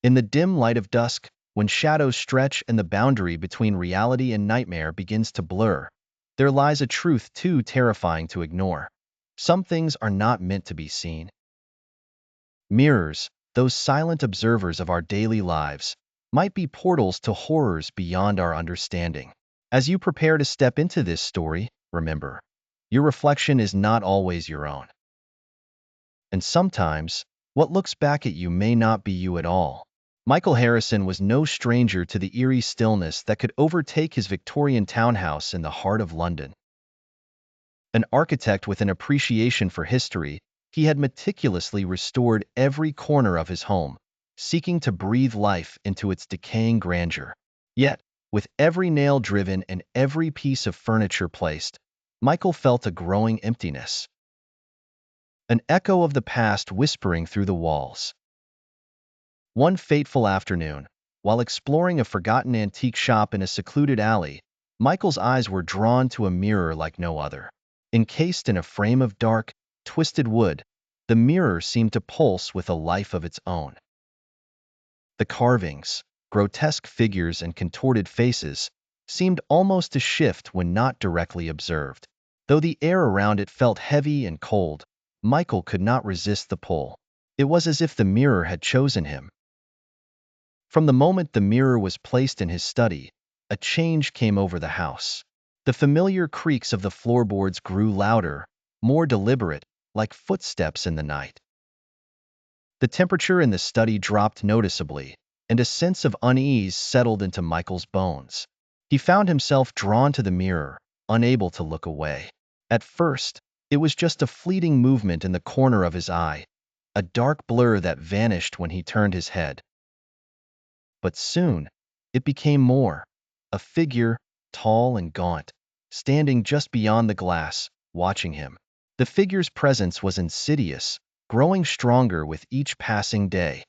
In the dim light of dusk, when shadows stretch and the boundary between reality and nightmare begins to blur, there lies a truth too terrifying to ignore. Some things are not meant to be seen. Mirrors, those silent observers of our daily lives, might be portals to horrors beyond our understanding. As you prepare to step into this story, remember, your reflection is not always your own. And sometimes, what looks back at you may not be you at all. Michael Harrison was no stranger to the eerie stillness that could overtake his Victorian townhouse in the heart of London. An architect with an appreciation for history, he had meticulously restored every corner of his home, seeking to breathe life into its decaying grandeur. Yet, with every nail driven and every piece of furniture placed, Michael felt a growing emptiness. An echo of the past whispering through the walls. One fateful afternoon, while exploring a forgotten antique shop in a secluded alley, Michael's eyes were drawn to a mirror like no other. Encased in a frame of dark, twisted wood, the mirror seemed to pulse with a life of its own. The carvings, grotesque figures and contorted faces, seemed almost to shift when not directly observed. Though the air around it felt heavy and cold, Michael could not resist the pull. It was as if the mirror had chosen him. From the moment the mirror was placed in his study, a change came over the house. The familiar creaks of the floorboards grew louder, more deliberate, like footsteps in the night. The temperature in the study dropped noticeably, and a sense of unease settled into Michael's bones. He found himself drawn to the mirror, unable to look away. At first, it was just a fleeting movement in the corner of his eye, a dark blur that vanished when he turned his head. But soon, it became more. A figure, tall and gaunt, standing just beyond the glass, watching him. The figure's presence was insidious, growing stronger with each passing day.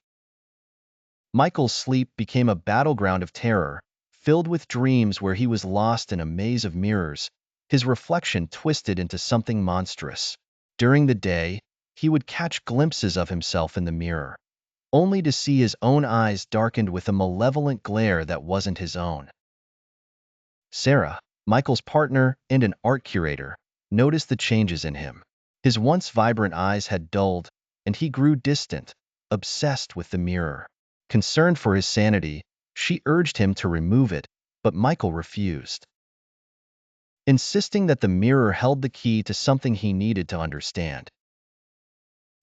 Michael's sleep became a battleground of terror, filled with dreams where he was lost in a maze of mirrors, his reflection twisted into something monstrous. During the day, he would catch glimpses of himself in the mirror, only to see his own eyes darkened with a malevolent glare that wasn't his own. Sarah, Michael's partner and an art curator, noticed the changes in him. His once vibrant eyes had dulled, and he grew distant, obsessed with the mirror. Concerned for his sanity, she urged him to remove it, but Michael refused, insisting that the mirror held the key to something he needed to understand.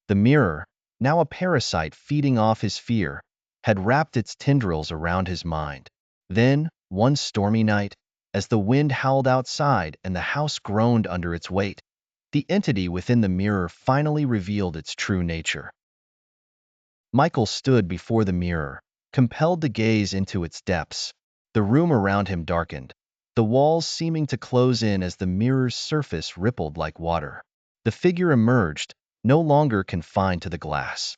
The mirror, now a parasite feeding off his fear, had wrapped its tendrils around his mind. Then, one stormy night, as the wind howled outside and the house groaned under its weight, the entity within the mirror finally revealed its true nature. Michael stood before the mirror, compelled to gaze into its depths. The room around him darkened, the walls seeming to close in as the mirror's surface rippled like water. The figure emerged, no longer confined to the glass.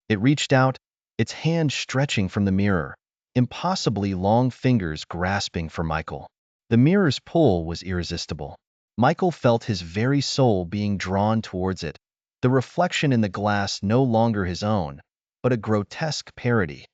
It reached out, its hand stretching from the mirror, impossibly long fingers grasping for Michael. The mirror's pull was irresistible. Michael felt his very soul being drawn towards it, the reflection in the glass no longer his own, but a grotesque parody.